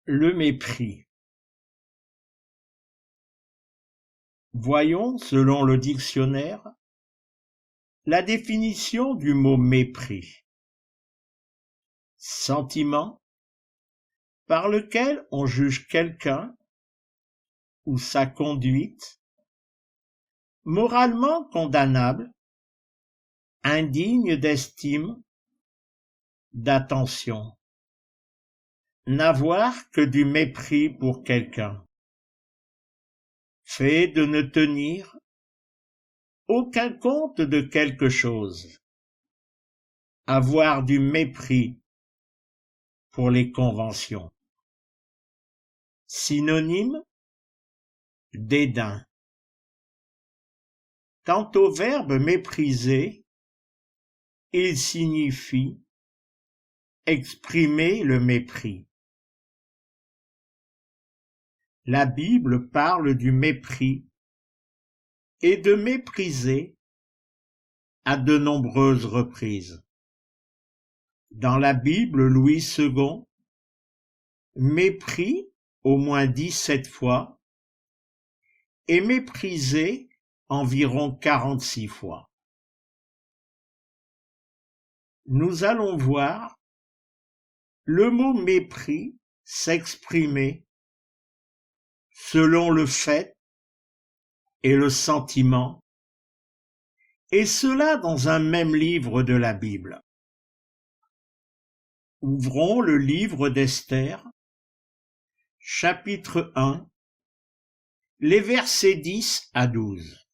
Le mépris. Voyons, selon le dictionnaire, la définition du mot mépris. Sentiment par lequel on juge quelqu'un ou sa conduite moralement condamnable, indigne d'estime, d'attention. N'avoir que du mépris pour quelqu'un. Fait de ne tenir aucun compte de quelque chose. Avoir du mépris pour les conventions. Synonyme, dédain. Quant au verbe mépriser, il signifie exprimer le mépris. La Bible parle du mépris et de mépriser à de nombreuses reprises. Dans la Bible, Louis II, mépris au moins 17 fois et méprisé environ 46 fois. Nous allons voir le mot mépris s'exprimer selon le fait et le sentiment, et cela dans un même livre de la Bible. Ouvrons le livre d'Esther, chapitre 1, les versets 10 à 12.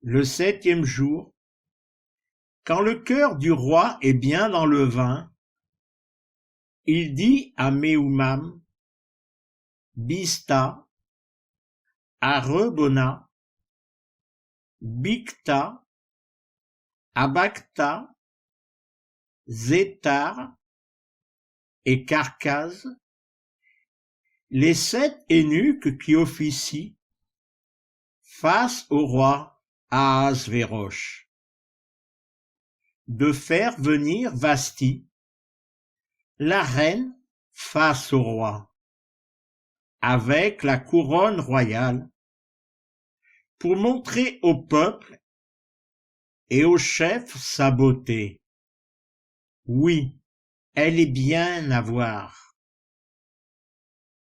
Le 7e jour, quand le cœur du roi est bien dans le vin, il dit à Méoumam, Bista, Arebona, Bicta, Abacta, Zétar et Carcase, les 7 eunuques qui officient face au roi Ahasvérosh, de faire venir Vasti, la reine, face au roi, avec la couronne royale, pour montrer au peuple et aux chefs sa beauté. Oui, elle est bien à voir.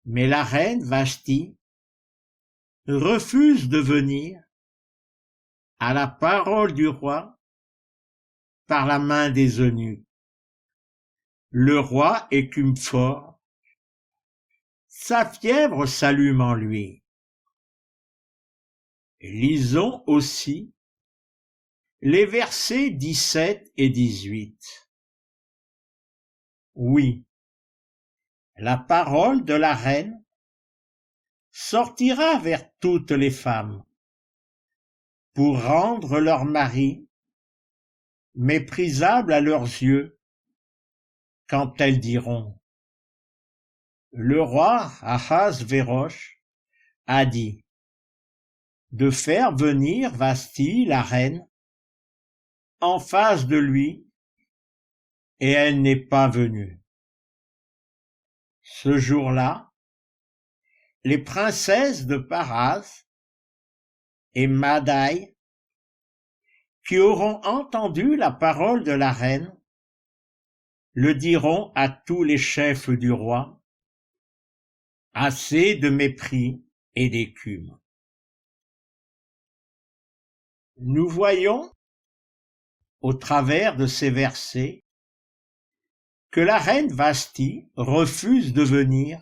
Mais la reine Vashti refuse de venir à la parole du roi par la main des eunuques. Le roi écume fort, sa fièvre s'allume en lui. Lisons aussi les versets 17 et 18. Oui, la parole de la reine sortira vers toutes les femmes pour rendre leur mari méprisable à leurs yeux quand elles diront: le roi Ahasvérosh a dit de faire venir Vasti, la reine, en face de lui, et elle n'est pas venue. Ce jour-là, les princesses de Paras et Madaï, qui auront entendu la parole de la reine, le diront à tous les chefs du roi: assez de mépris et d'écume. Nous voyons, au travers de ces versets, que la reine Vashti refuse de venir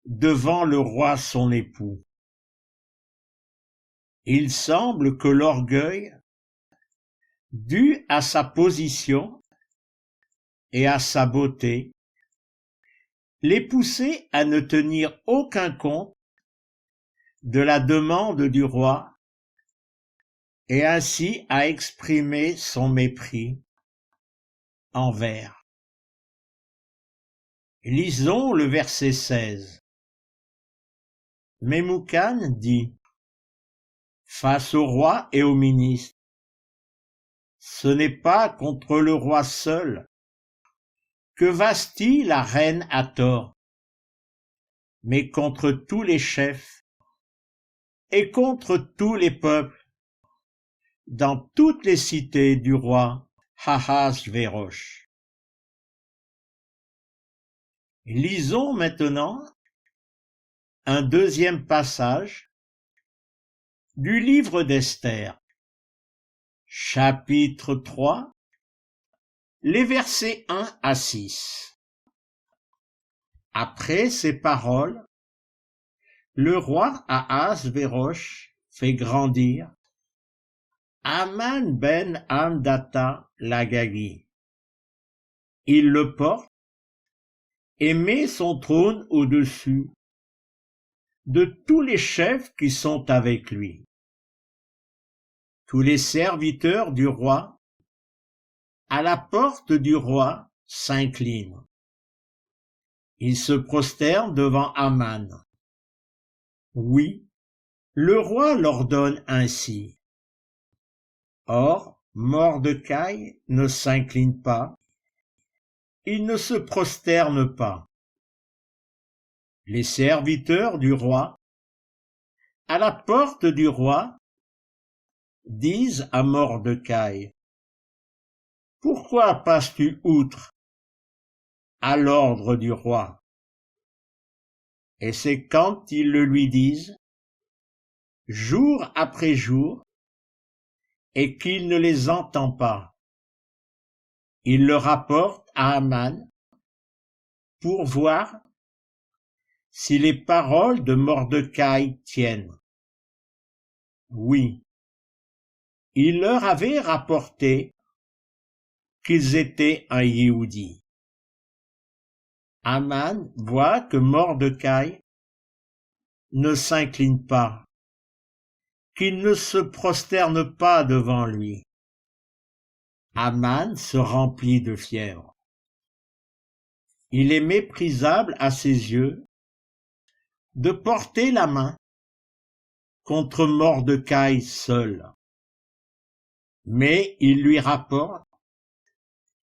devant le roi son époux. Il semble que l'orgueil, dû à sa position et à sa beauté, l'ait poussé à ne tenir aucun compte de la demande du roi et ainsi à exprimer son mépris envers. Lisons le verset 16. Mémoucan dit, face au roi et au ministre: ce n'est pas contre le roi seul que Vasthi la reine a tort, mais contre tous les chefs et contre tous les peuples, dans toutes les cités du roi Ahasvérosh. Lisons maintenant un deuxième passage du livre d'Esther, chapitre 3, les versets 1 à 6. Après ces paroles, le roi Ahasvérosh fait grandir Aman ben Hamdata l'Agagi. Il le porte et met son trône au-dessus de tous les chefs qui sont avec lui. Tous les serviteurs du roi à la porte du roi s'inclinent. Ils se prosternent devant Aman. Oui, le roi l'ordonne ainsi. Or, Mordecai ne s'incline pas, il ne se prosterne pas. Les serviteurs du roi, à la porte du roi, disent à Mordecai, « Pourquoi passes-tu outre à l'ordre du roi ?» Et c'est quand ils le lui disent, jour après jour, et qu'il ne les entend pas. Il le rapporte à Aman pour voir si les paroles de Mordecai tiennent. Oui, il leur avait rapporté qu'ils étaient un Yéhoudi. Aman voit que Mordecai ne s'incline pas, qu'il ne se prosterne pas devant lui. Aman se remplit de fièvre. Il est méprisable à ses yeux de porter la main contre Mordecai seul. Mais il lui rapporte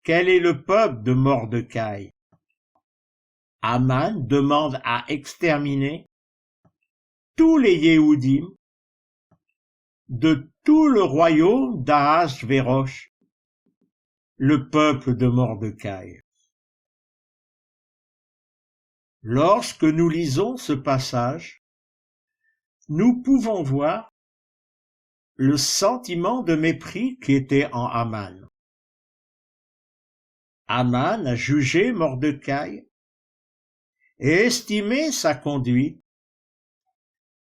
quel est le peuple de Mordecai. Aman demande à exterminer tous les Yéhoudim de tout le royaume d'Ahasvérosh, le peuple de Mordecai. Lorsque nous lisons ce passage, nous pouvons voir le sentiment de mépris qui était en Aman. Aman a jugé Mordecai et estimé sa conduite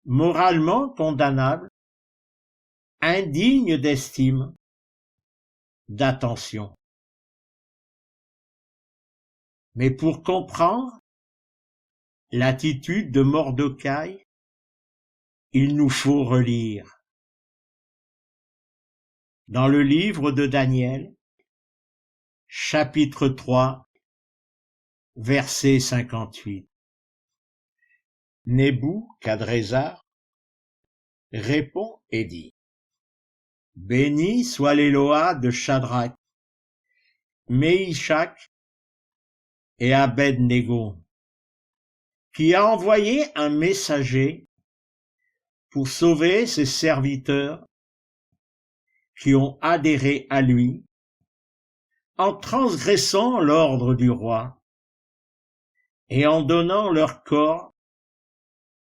moralement condamnable, indigne d'estime, d'attention. Mais pour comprendre l'attitude de Mordecai, il nous faut relire. Dans le livre de Daniel, chapitre 3, verset 58. Nebuchadrezzar répond et dit, « Béni soit l'Éloah de Shadrach, Méishak et Abed-Négo, qui a envoyé un messager pour sauver ses serviteurs qui ont adhéré à lui en transgressant l'ordre du roi et en donnant leur corps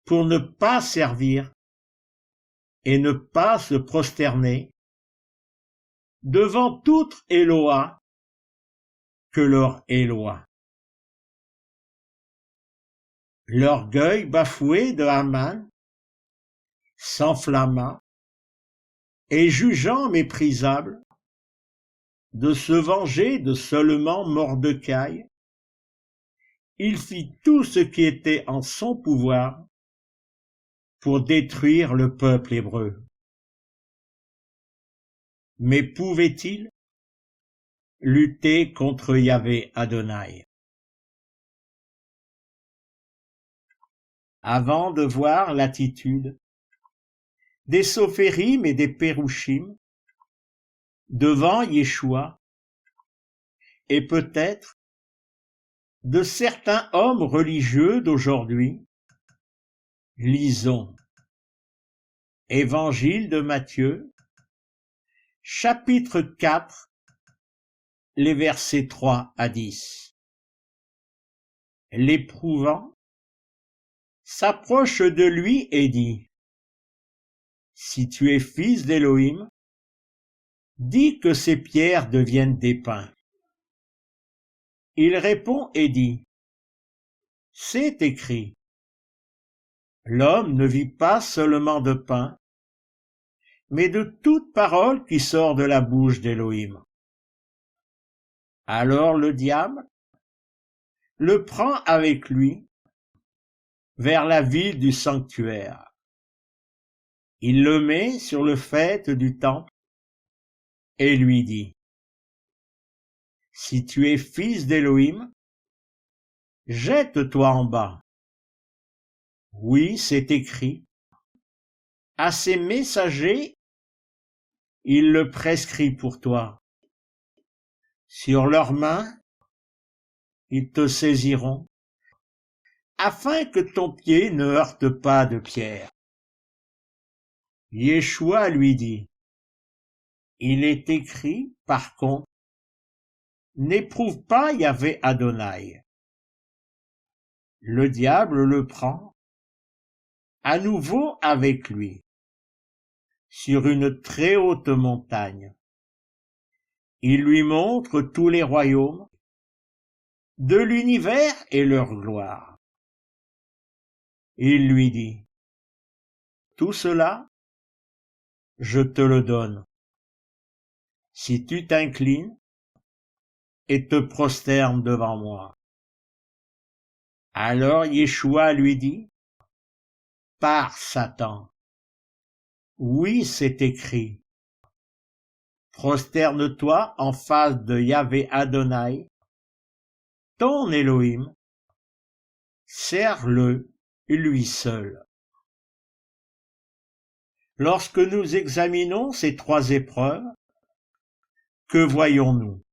pour ne pas servir et ne pas se prosterner devant toute Éloah que leur Éloah. » L'orgueil bafoué de Haman s'enflamma et jugeant méprisable de se venger de seulement Mordecai, il fit tout ce qui était en son pouvoir pour détruire le peuple hébreu. Mais pouvait-il lutter contre Yahvé Adonai? Avant de voir l'attitude des Sophérim et des Pérouchim devant Yeshua, et peut-être de certains hommes religieux d'aujourd'hui. Lisons Évangile de Matthieu, chapitre 4, les versets 3 à 10. L'éprouvant s'approche de lui et dit: Si tu es fils d'Élohim, dis que ces pierres deviennent des pains. Il répond et dit: C'est écrit, l'homme ne vit pas seulement de pain, mais de toute parole qui sort de la bouche d'Élohim. Alors le diable le prend avec lui vers la ville du sanctuaire. Il le met sur le faîte du temple et lui dit: Si tu es fils d'Élohim, jette-toi en bas. Oui, c'est écrit. À ses messagers, il le prescrit pour toi. Sur leurs mains, ils te saisiront, afin que ton pied ne heurte pas de pierre. Yeshua lui dit: Il est écrit, par contre, n'éprouve pas Yahvé Adonai. Le diable le prend, à nouveau avec lui, sur une très haute montagne. Il lui montre tous les royaumes de l'univers et leur gloire. Il lui dit: Tout cela, je te le donne, si tu t'inclines et te prosternes devant moi. Alors Yeshua lui dit: Pars, Satan. Oui, c'est écrit. Prosterne-toi en face de Yahvé Adonai, ton Élohim. Sers-le, lui seul. Lorsque nous examinons ces trois épreuves, que voyons-nous?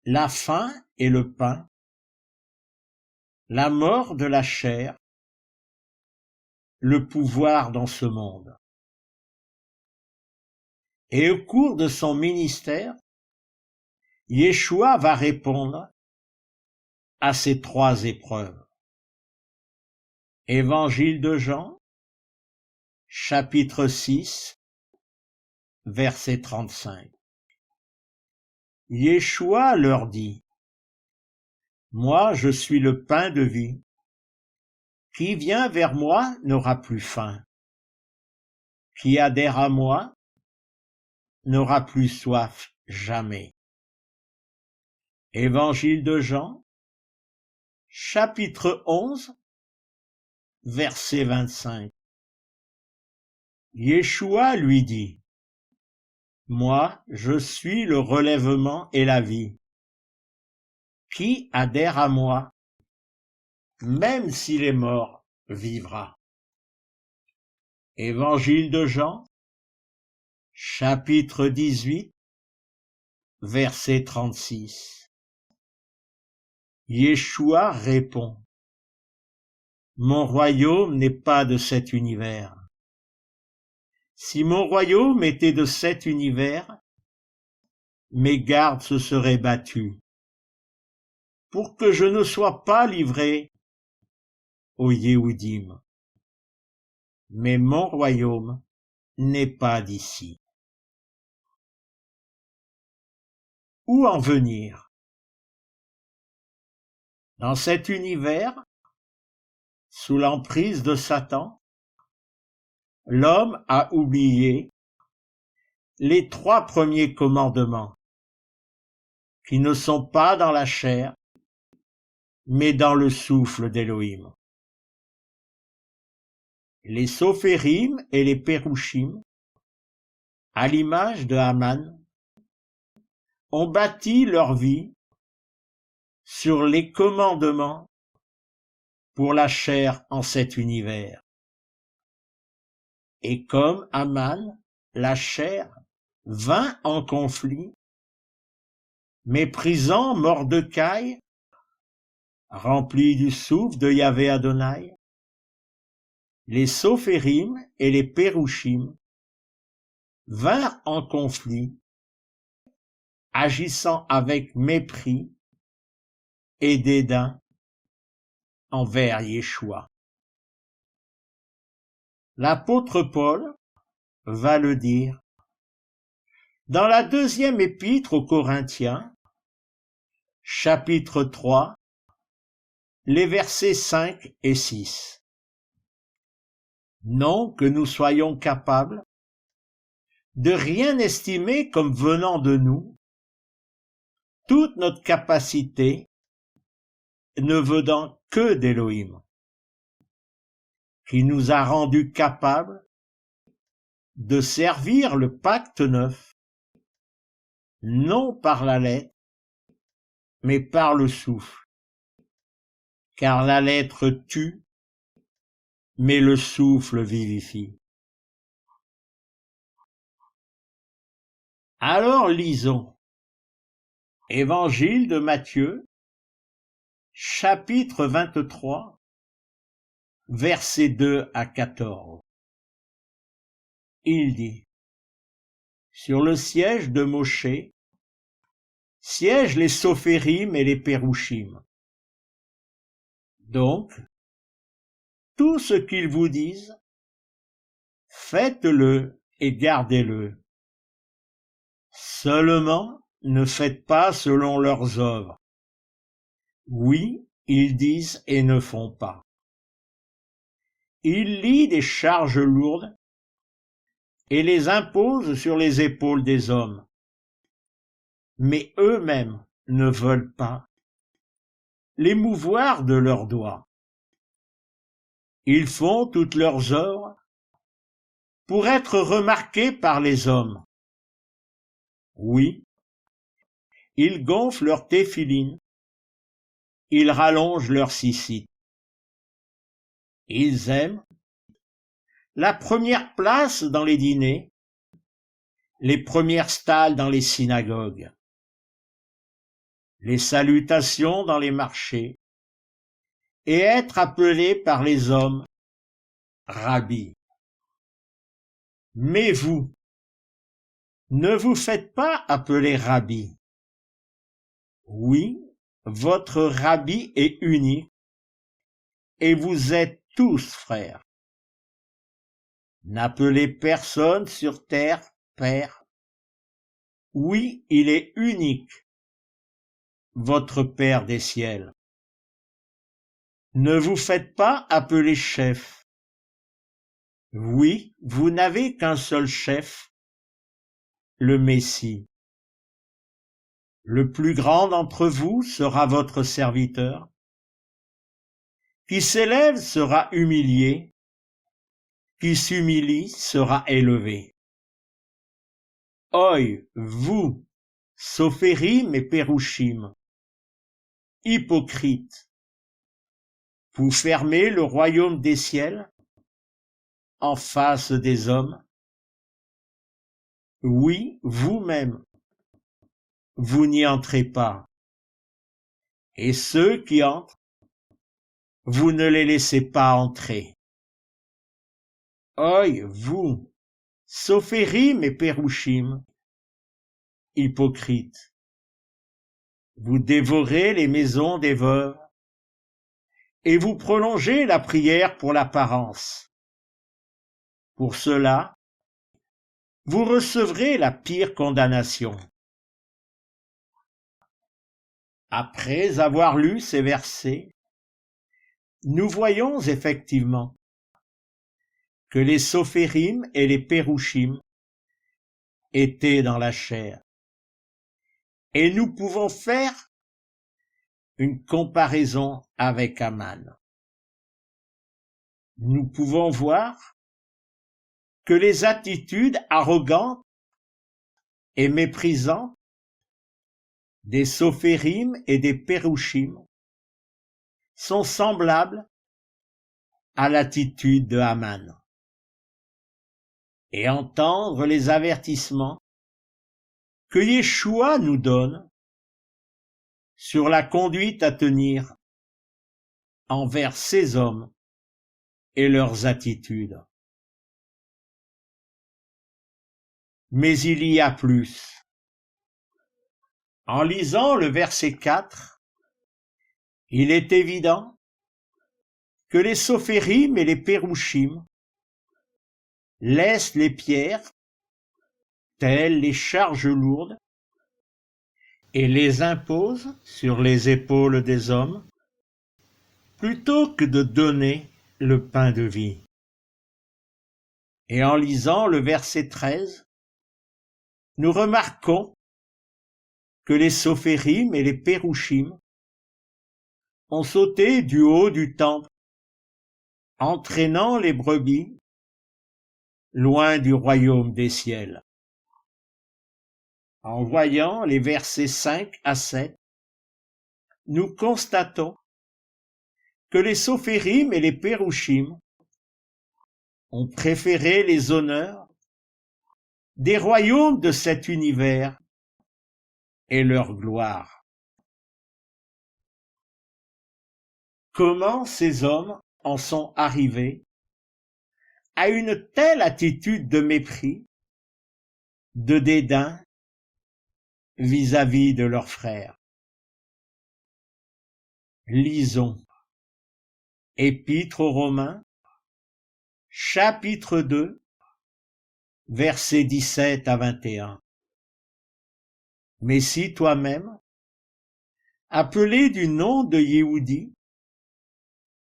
La faim et le pain, la mort de la chair, le pouvoir dans ce monde. Et au cours de son ministère, Yeshua va répondre à ces trois épreuves. Évangile de Jean, chapitre 6, verset 35. Yeshua leur dit: Moi, je suis le pain de vie. Qui vient vers moi n'aura plus faim. Qui adhère à moi n'aura plus soif jamais. Évangile de Jean, chapitre 11, verset 25. Yeshua lui dit: Moi, je suis le relèvement et la vie. Qui adhère à moi, même s'il est mort, vivra. Évangile de Jean, chapitre 18, verset 36. Yeshua répond: Mon royaume n'est pas de cet univers. Si mon royaume était de cet univers, mes gardes se seraient battus, pour que je ne sois pas livré aux Yéhoudim. Mais mon royaume n'est pas d'ici. Où en venir? Dans cet univers, sous l'emprise de Satan, l'homme a oublié les trois premiers commandements, qui ne sont pas dans la chair, mais dans le souffle d'Élohim. Les Sophérim et les Pérouchim, à l'image de Haman, ont bâti leur vie sur les commandements pour la chair en cet univers. Et comme Haman, la chair vint en conflit, méprisant Mordecai remplis du souffle de Yahvé Adonai, les Sophérim et les Pérouchim vinrent en conflit, agissant avec mépris et dédain envers Yeshua. L'apôtre Paul va le dire dans la deuxième épître aux Corinthiens, chapitre 3, les versets 5 et 6. Non que nous soyons capables de rien estimer comme venant de nous, toute notre capacité ne venant que d'Élohim, qui nous a rendus capables de servir le pacte neuf, non par la lettre, mais par le souffle, car la lettre tue, mais le souffle vivifie. Alors lisons Évangile de Matthieu, chapitre 23, versets 2 à 14. Il dit: sur le siège de Mosché siègent les Sophérim et les Pérouchim. Donc, tout ce qu'ils vous disent, faites-le et gardez-le. Seulement, ne faites pas selon leurs œuvres. Oui, ils disent et ne font pas. Ils lient des charges lourdes et les imposent sur les épaules des hommes. Mais eux-mêmes ne veulent pas les mouvoir de leurs doigts. Ils font toutes leurs œuvres pour être remarqués par les hommes. Oui, ils gonflent leurs téphilines, ils rallongent leurs sicites. Ils aiment la première place dans les dîners, les premières stalles dans les synagogues, les salutations dans les marchés, et être appelés par les hommes Rabbi. Mais vous, ne vous faites pas appeler Rabbi. Oui, votre Rabbi est unique, et vous êtes tous frères. N'appelez personne sur terre Père. Oui, il est unique, votre Père des ciels. Ne vous faites pas appeler chef. Oui, vous n'avez qu'un seul chef, le Messie. Le plus grand d'entre vous sera votre serviteur. Qui s'élève sera humilié, qui s'humilie sera élevé. Oi, vous, Sophérim et Pérouchim, hypocrites, vous fermez le royaume des ciels en face des hommes. Oui, vous-même, vous n'y entrez pas. Et ceux qui entrent, vous ne les laissez pas entrer. Oi, vous, Sophérim et Pérouchim, hypocrites, vous dévorez les maisons des veuves et vous prolongez la prière pour l'apparence. Pour cela, vous recevrez la pire condamnation. Après avoir lu ces versets, nous voyons effectivement que les Sophérim et les Pérouchim étaient dans la chair. Et nous pouvons faire une comparaison avec Aman. Nous pouvons voir que les attitudes arrogantes et méprisantes des Sophérim et des Pérouchim sont semblables à l'attitude de Aman. Et entendre les avertissements que Yeshua nous donne sur la conduite à tenir envers ces hommes et leurs attitudes. Mais il y a plus. En lisant le verset 4, il est évident que les Sophérim et les Pérouchim laissent les pierres, telles les charges lourdes, et les imposent sur les épaules des hommes, plutôt que de donner le pain de vie. Et en lisant le verset 13, nous remarquons que les Sophérim et les Pérouchim ont sauté du haut du temple, entraînant les brebis loin du royaume des ciels. En voyant les versets 5 à 7, nous constatons que les Sophérim et les Pérouchim ont préféré les honneurs des royaumes de cet univers et leur gloire. Comment ces hommes en sont arrivés à une telle attitude de mépris, de dédain vis-à-vis de leurs frères? Lisons Épître aux Romains, chapitre 2, versets 17 à 21. Mais si toi-même, appelé du nom de Yehudi,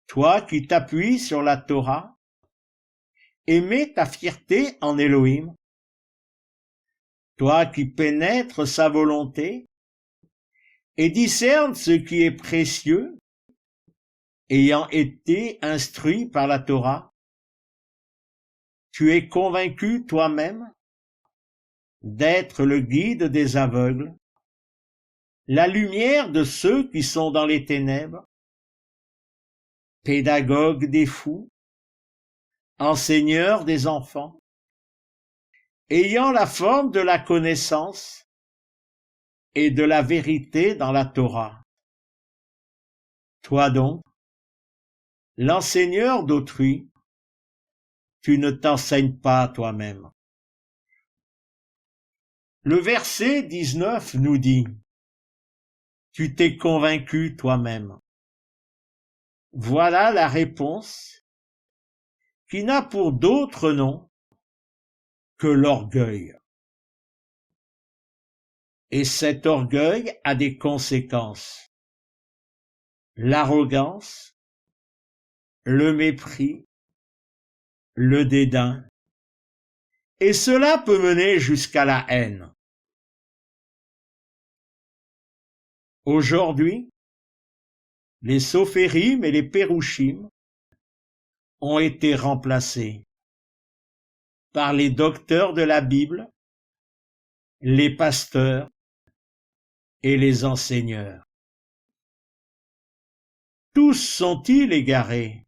toi qui t'appuies sur la Torah, et mets ta fierté en Elohim, toi qui pénètres sa volonté et discernes ce qui est précieux, ayant été instruit par la Torah, tu es convaincu toi-même d'être le guide des aveugles, la lumière de ceux qui sont dans les ténèbres, pédagogue des fous, enseigneur des enfants, ayant la forme de la connaissance et de la vérité dans la Torah. Toi donc, l'enseigneur d'autrui, tu ne t'enseignes pas toi-même. Le verset 19 nous dit, tu t'es convaincu toi-même. Voilà la réponse qui n'a pour d'autre nom que l'orgueil. Et cet orgueil a des conséquences. L'arrogance, le mépris, le dédain, et cela peut mener jusqu'à la haine. Aujourd'hui, les Sophérim et les Pérouchim ont été remplacés par les docteurs de la Bible, les pasteurs et les enseigneurs. Tous sont-ils égarés?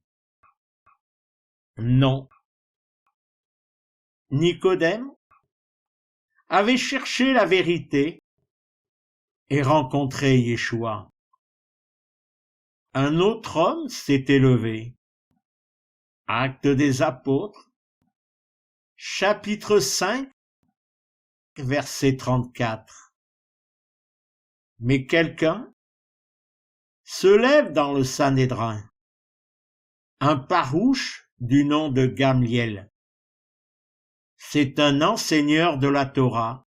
Non. Nicodème avait cherché la vérité et rencontré Yeshua. Un autre homme s'était levé. Actes des Apôtres, chapitre 5, verset 34. Mais quelqu'un se lève dans le Sanhédrin, un parouche du nom de Gamliel. C'est un enseigneur de la Torah,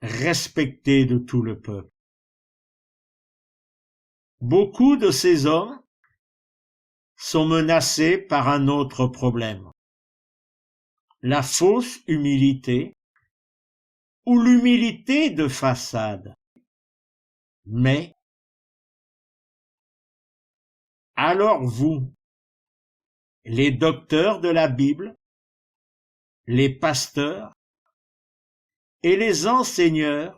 respecté de tout le peuple. Beaucoup de ces hommes sont menacés par un autre problème, la fausse humilité ou l'humilité de façade. Mais, alors vous, les docteurs de la Bible, les pasteurs et les enseigneurs,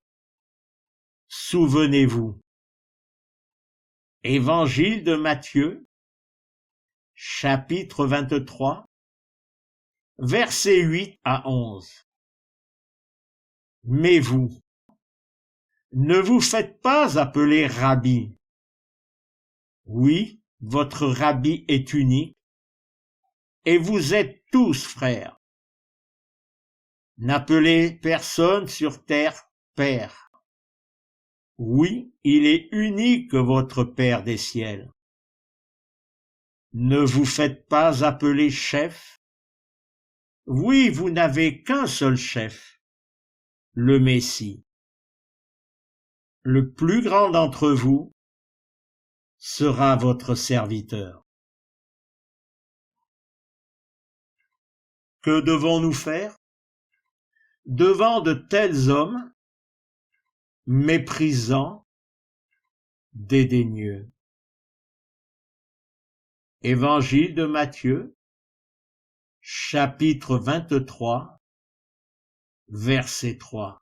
souvenez-vous. Évangile de Matthieu, chapitre 23, versets 8 à 11. Mais vous, ne vous faites pas appeler Rabbi. Oui, votre rabbi est unique, et vous êtes tous frères. N'appelez personne sur terre père. Oui, il est unique votre Père des ciels. Ne vous faites pas appeler chef. Oui, vous n'avez qu'un seul chef, le Messie. Le plus grand d'entre vous sera votre serviteur. Que devons-nous faire devant de tels hommes méprisants, dédaigneux? Évangile de Matthieu, chapitre 23, verset 3.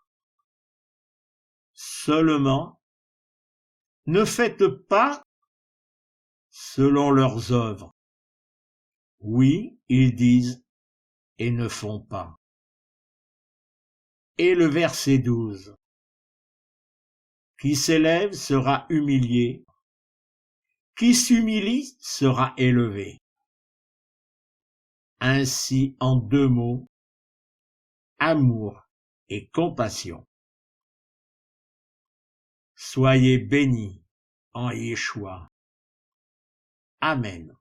Seulement, ne faites pas selon leurs œuvres. Oui, ils disent et ne font pas. Et le verset 12. Qui s'élève sera humilié, qui s'humilie sera élevé. Ainsi, en 2 mots, amour et compassion. Soyez bénis en Yeshua. Amen.